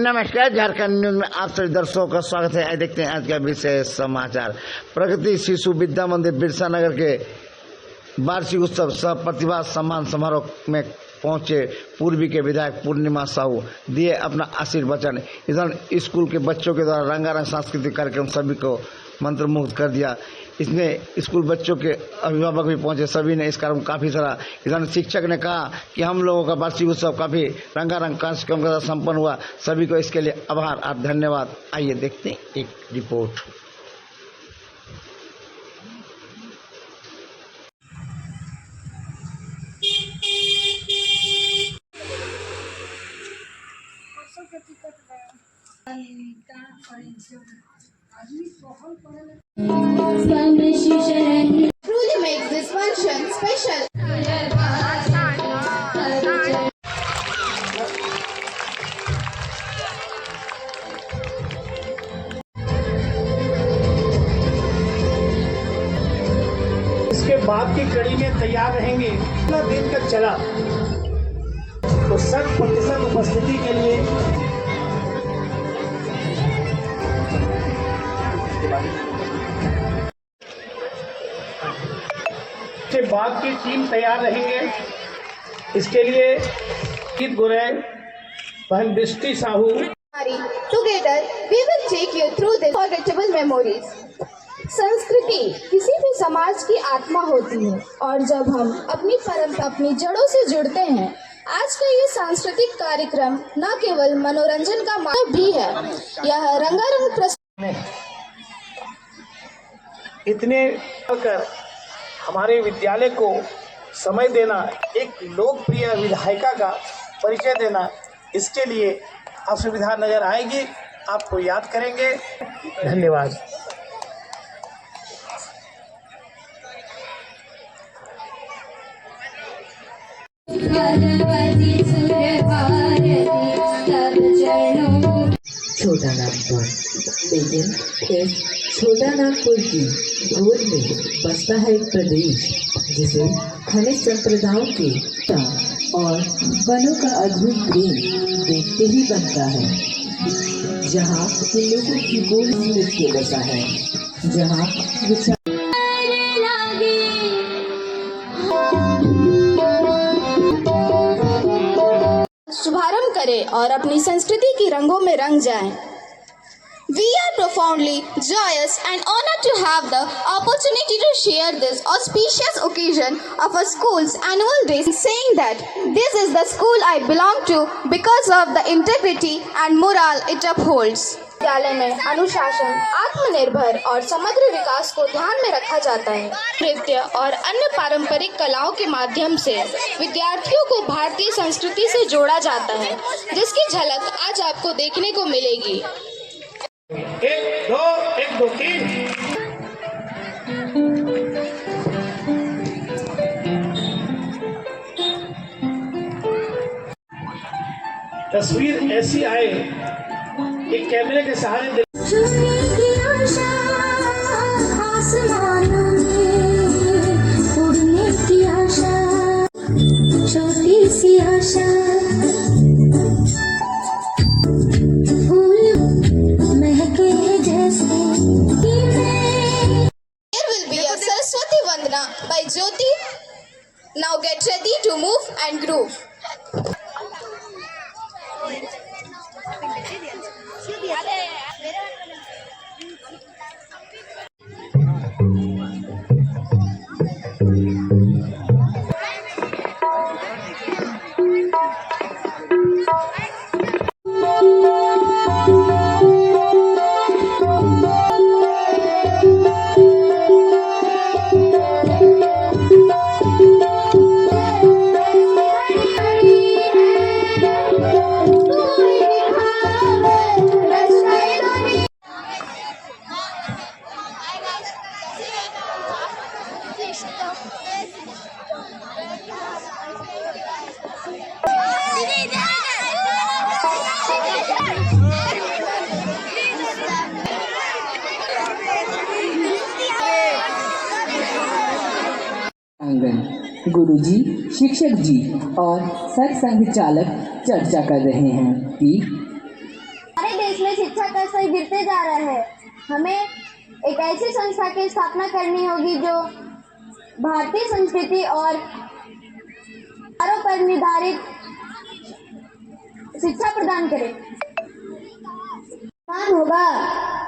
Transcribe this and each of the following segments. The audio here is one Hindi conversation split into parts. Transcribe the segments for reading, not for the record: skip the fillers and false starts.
नमस्कार, झारखंड न्यूज में आप सभी दर्शकों का स्वागत है। देखते हैं आज का विशेष समाचार। प्रगति शिशु विद्या मंदिर बिरसा नगर के वार्षिक उत्सव सह प्रतिभा सम्मान समारोह में पहुंचे पूर्वी के विधायक पूर्णिमा साहू दिए अपना आशीर्वचन। इधर स्कूल के बच्चों के द्वारा रंगारंग सांस्कृतिक कार्यक्रम सभी को मंत्रमुग्ध कर दिया। इसमें स्कूल बच्चों के अभिभावक भी पहुंचे, सभी ने इस कार्यक्रम को काफी सारा। इधर शिक्षक ने कहा कि हम लोगों का वार्षिक उत्सव काफी रंगारंग कार्यक्रम के साथ संपन्न हुआ, सभी को इसके लिए आभार और धन्यवाद। आइए देखते हैं एक report. Truly makes this function special. इसके बाद की कड़ी में तैयार रहेंगे। इतना दिन तक चला तो 100% उपस्थिति के लिए के बाद की टीम तैयार रहेंगे। इसके लिए गीत गुरे बहन दृष्टि Sahu. Together we will take you through the unforgettable memories. संस्कृति किसी भी समाज की आत्मा होती है और जब हम अपनी परंपरा अपनी जड़ों से जुड़ते हैं, आज का ये सांस्कृतिक कार्यक्रम न केवल मनोरंजन का माध्यम भी है, यह रंगारंग इतने कर हमारे विद्यालय को समय देना, एक लोकप्रिय विधायिका का परिचय देना, इसके लिए असुविधा नजर आएगी, आपको याद करेंगे। धन्यवाद। छोटा नागपुर, लेकिन इस छोटा नागपुर की गोद में बसता है एक प्रदेश जिसे खनिज संप्रदायों के और वनों का अद्भुत प्रेम देखते ही बनता है, जहाँ लोगों की गोद नृत्य बसा है, जहाँ शुभारंभ करें और अपनी संस्कृति की रंगों में रंग जाएं। We are profoundly joyous and honored to have the opportunity to share this auspicious occasion of our school's annual day, saying that this is the school I belong to because of the integrity and moral it upholds. विद्यालय में अनुशासन, आत्मनिर्भर और समग्र विकास को ध्यान में रखा जाता है। नृत्य और अन्य पारंपरिक कलाओं के माध्यम से विद्यार्थियों को भारतीय संस्कृति से जोड़ा जाता है, जिसकी झलक आज आपको देखने को मिलेगी। 1 2 3। तस्वीर ऐसी आए कि कैमरे के सहारे उड़ने की आशा, छोटी सी आशा, by Jyoti. Now get ready to move and groove. आंगन गुरुजी, शिक्षक जी और सत्संग चालक चर्चा कर रहे हैं कि स्तर गिरते जा रहा है। हमें एक ऐसी संस्था की स्थापना करनी होगी जो भारतीय संस्कृति और पर निर्धारित शिक्षा प्रदान करे। होगा,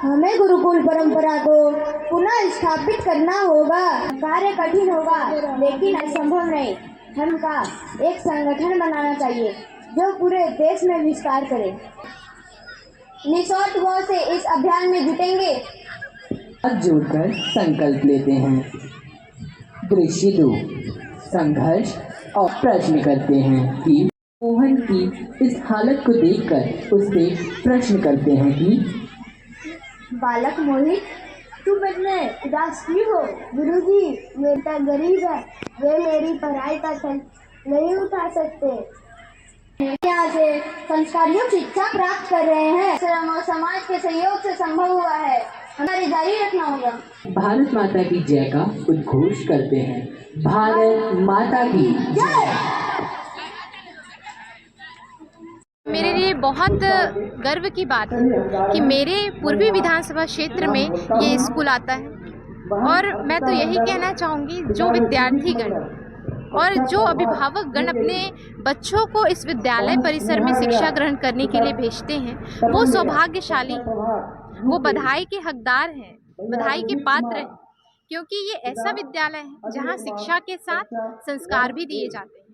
हमें गुरुकुल परंपरा को पुनः स्थापित करना होगा। कार्य कठिन होगा लेकिन असंभव नहीं। हमका एक संगठन बनाना चाहिए जो पूरे देश में विस्तार करे। निस्वार्थ भाव से इस अभियान में जुटेंगे। हाथ जोड़कर संकल्प लेते हैं। दृश्य 2, संघर्ष और प्रश्न करते हैं कि मोहन की इस हालत को देखकर उससे प्रश्न करते हैं कि बालक मोहित, तुम इतने उदास क्यों हो? गुरुजी, बेटा गरीब है, वे मेरी पढ़ाई का खर्च नहीं उठा सकते। यहाँ से संस्कारियों शिक्षा प्राप्त कर रहे हैं। श्रम और समाज के सहयोग से संभव हुआ है, हमारे जारी रखना होगा। भारत माता की जय का उद्घोष करते हैं। भारत माता की जय। मेरे लिए बहुत गर्व की बात है कि मेरे पूर्वी विधानसभा क्षेत्र में ये स्कूल आता है। और मैं तो यही कहना चाहूँगी, जो विद्यार्थीगण और जो अभिभावक गण अपने बच्चों को इस विद्यालय परिसर में शिक्षा ग्रहण करने के लिए भेजते हैं, वो सौभाग्यशाली हैं, वो बधाई के हकदार हैं, बधाई के पात्र हैं, क्योंकि ये ऐसा विद्यालय है जहाँ शिक्षा के साथ संस्कार भी दिए जाते हैं।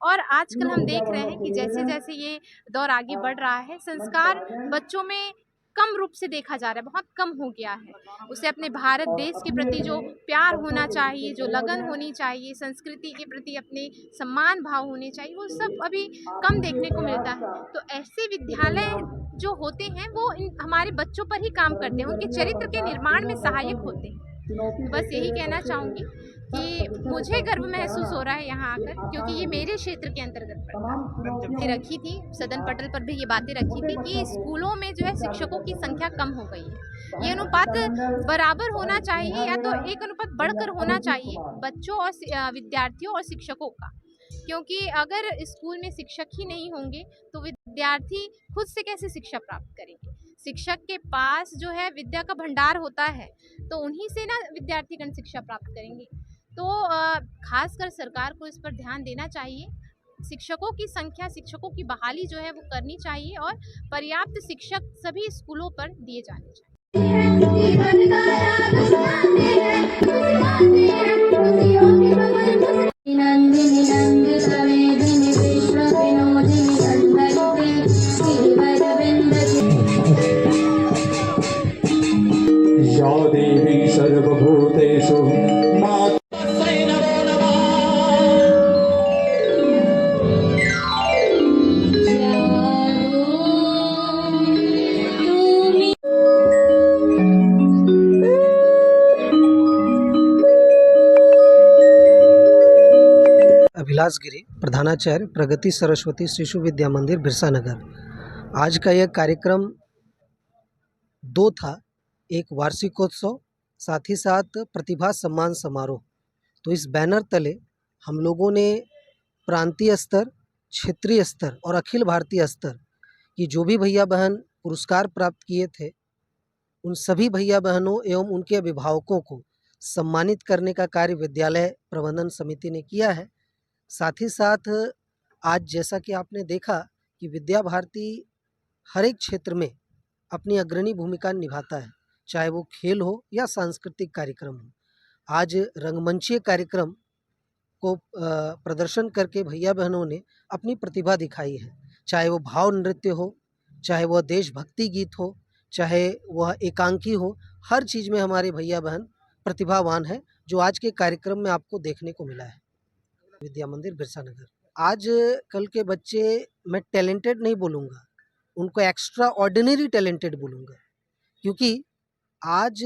और आजकल हम देख रहे हैं कि जैसे जैसे ये दौर आगे बढ़ रहा है, संस्कार बच्चों में कम रूप से देखा जा रहा है, बहुत कम हो गया है। उसे अपने भारत देश के प्रति जो प्यार होना चाहिए, जो लगन होनी चाहिए, संस्कृति के प्रति अपने सम्मान भाव होने चाहिए, वो सब अभी कम देखने को मिलता है। तो ऐसे विद्यालय जो होते हैं वो हमारे बच्चों पर ही काम करते हैं, उनके चरित्र के निर्माण में सहायक होते हैं। तो बस यही कहना चाहूँगी कि मुझे गर्व महसूस हो रहा है यहाँ आकर, क्योंकि ये मेरे क्षेत्र के अंतर्गत पड़ता है। रखी थी सदन पटल पर भी ये बातें रखी थी कि स्कूलों में जो है शिक्षकों की संख्या कम हो गई है। ये अनुपात बराबर होना चाहिए, या तो एक अनुपात बढ़कर होना चाहिए बच्चों और विद्यार्थियों और शिक्षकों का, क्योंकि अगर स्कूल में शिक्षक ही नहीं होंगे तो विद्यार्थी खुद से कैसे शिक्षा प्राप्त करेंगे। शिक्षक के पास जो है विद्या का भंडार होता है, तो उन्हीं से ना विद्यार्थीगण शिक्षा प्राप्त करेंगे। तो खासकर सरकार को इस पर ध्यान देना चाहिए। शिक्षकों की संख्या, शिक्षकों की बहाली जो है वो करनी चाहिए और पर्याप्त शिक्षक सभी स्कूलों पर दिए जाने चाहिए। या देवी सर्वभूतेषु अभिलाष गिरी, प्रधानाचार्य प्रगति सरस्वती शिशु विद्या मंदिर बिरसा नगर। आज का यह कार्यक्रम 2 था, एक वार्षिकोत्सव, साथ ही साथ प्रतिभा सम्मान समारोह। तो इस बैनर तले हम लोगों ने प्रांतीय स्तर, क्षेत्रीय स्तर और अखिल भारतीय स्तर की जो भी भैया बहन पुरस्कार प्राप्त किए थे, उन सभी भैया बहनों एवं उनके अभिभावकों को सम्मानित करने का कार्य विद्यालय प्रबंधन समिति ने किया है। साथ ही साथ आज जैसा कि आपने देखा कि विद्या भारती हर एक क्षेत्र में अपनी अग्रणी भूमिका निभाता है, चाहे वो खेल हो या सांस्कृतिक कार्यक्रम हो। आज रंगमंचीय कार्यक्रम को प्रदर्शन करके भैया बहनों ने अपनी प्रतिभा दिखाई है, चाहे वो भाव नृत्य हो, चाहे वह देशभक्ति गीत हो, चाहे वह एकांकी हो, हर चीज़ में हमारे भैया बहन प्रतिभावान है, जो आज के कार्यक्रम में आपको देखने को मिला है। विद्या मंदिर बिरसा नगर, आज कल के बच्चे मैं टैलेंटेड नहीं बोलूँगा, उनको एक्स्ट्रा ऑर्डिनरी टैलेंटेड बोलूँगा, क्योंकि आज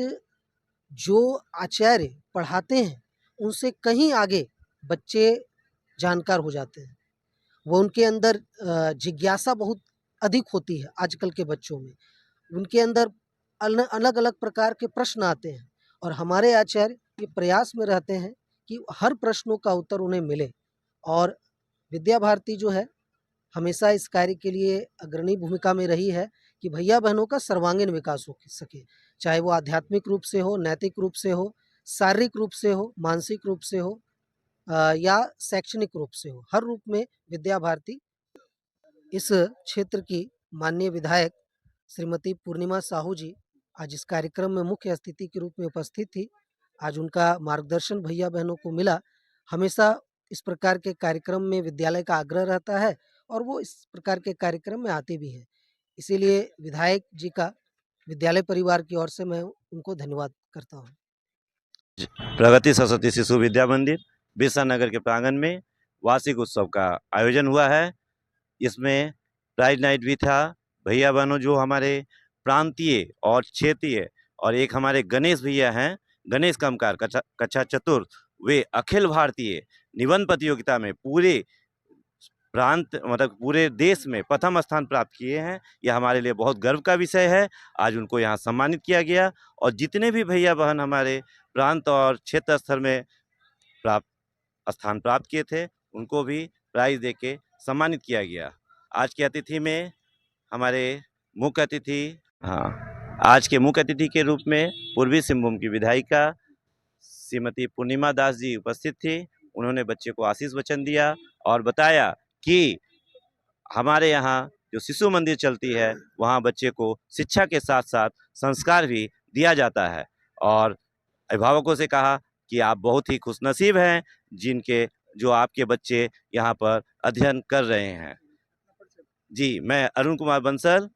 जो आचार्य पढ़ाते हैं उनसे कहीं आगे बच्चे जानकार हो जाते हैं। वो उनके अंदर जिज्ञासा बहुत अधिक होती है आजकल के बच्चों में, उनके अंदर अलग अलग प्रकार के प्रश्न आते हैं और हमारे आचार्य ये प्रयास में रहते हैं कि हर प्रश्नों का उत्तर उन्हें मिले। और विद्या भारती जो है हमेशा इस कार्य के लिए अग्रणी भूमिका में रही है कि भैया बहनों का सर्वांगीण विकास हो सके, चाहे वो आध्यात्मिक रूप से हो, नैतिक रूप से हो, शारीरिक रूप से हो, मानसिक रूप से हो या शैक्षणिक रूप से हो, हर रूप में विद्या भारती इस क्षेत्र की माननीय विधायक श्रीमती पूर्णिमा साहू जी आज इस कार्यक्रम में मुख्य अतिथि के रूप में उपस्थित थी। आज उनका मार्गदर्शन भैया बहनों को मिला। हमेशा इस प्रकार के कार्यक्रम में विद्यालय का आग्रह रहता है और वो इस प्रकार के कार्यक्रम में आते भी हैं। इसीलिए विधायक जी का विद्यालय परिवार की ओर से मैं उनको धन्यवाद करता हूँ। प्रगति सरस्वती शिशु विद्या मंदिर बिरसा नगर के प्रांगण में वार्षिक उत्सव का आयोजन हुआ है। इसमें प्राइज नाइट भी था। भैया बहनों जो हमारे प्रांतीय और क्षेत्रीय और एक हमारे गणेश भैया हैं, गणेश कमकार कक्षा चतुर्थ, वे अखिल भारतीय निबंध प्रतियोगिता में पूरे प्रांत मतलब पूरे देश में प्रथम स्थान प्राप्त किए हैं। यह हमारे लिए बहुत गर्व का विषय है। आज उनको यहाँ सम्मानित किया गया और जितने भी भैया बहन हमारे प्रांत और क्षेत्र स्तर में स्थान प्राप्त किए थे उनको भी प्राइज देके सम्मानित किया गया। आज के अतिथि में हमारे मुख्य अतिथि आज के मुख्य अतिथि के रूप में पूर्वी सिंहभूम की विधायिका श्रीमती पूर्णिमा दास जी उपस्थित थी। उन्होंने बच्चे को आशीष वचन दिया और बताया कि हमारे यहाँ जो शिशु मंदिर चलती है वहाँ बच्चे को शिक्षा के साथ साथ संस्कार भी दिया जाता है और अभिभावकों से कहा कि आप बहुत ही खुशनसीब हैं जिनके जो आपके बच्चे यहाँ पर अध्ययन कर रहे हैं। जी, मैं अरुण कुमार बंसल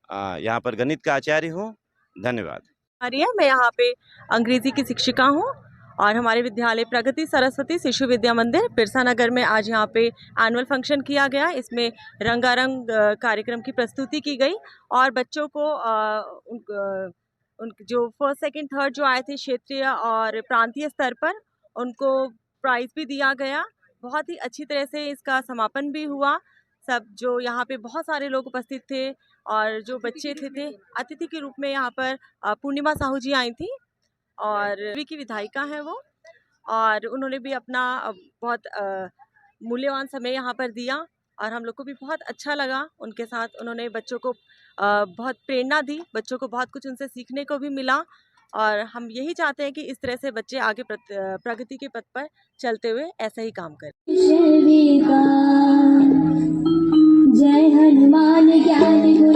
यहाँ पर गणित का आचार्य हूँ। धन्यवाद। मैं यहाँ पे अंग्रेजी की शिक्षिका हूँ और हमारे विद्यालय प्रगति सरस्वती शिशु विद्या मंदिर बिरसा नगर में आज यहाँ पे एनुअल फंक्शन किया गया। इसमें रंगारंग कार्यक्रम की प्रस्तुति की गई और बच्चों को उन जो फर्स्ट सेकंड थर्ड जो आए थे क्षेत्रीय और प्रांतीय स्तर पर उनको प्राइज़ भी दिया गया। बहुत ही अच्छी तरह से इसका समापन भी हुआ। सब जो यहाँ पे बहुत सारे लोग उपस्थित थे और जो बच्चे थे अतिथि के रूप में यहाँ पर पूर्णिमा साहू जी आई थी और की विधायिका हैं वो, और उन्होंने भी अपना बहुत मूल्यवान समय यहाँ पर दिया और हम लोग को भी बहुत अच्छा लगा उनके साथ। उन्होंने बच्चों को बहुत प्रेरणा दी, बच्चों को बहुत कुछ उनसे सीखने को भी मिला और हम यही चाहते हैं कि इस तरह से बच्चे आगे प्रगति के पथ पर चलते हुए ऐसा ही काम करें। जय हनुमान ज्ञान गुण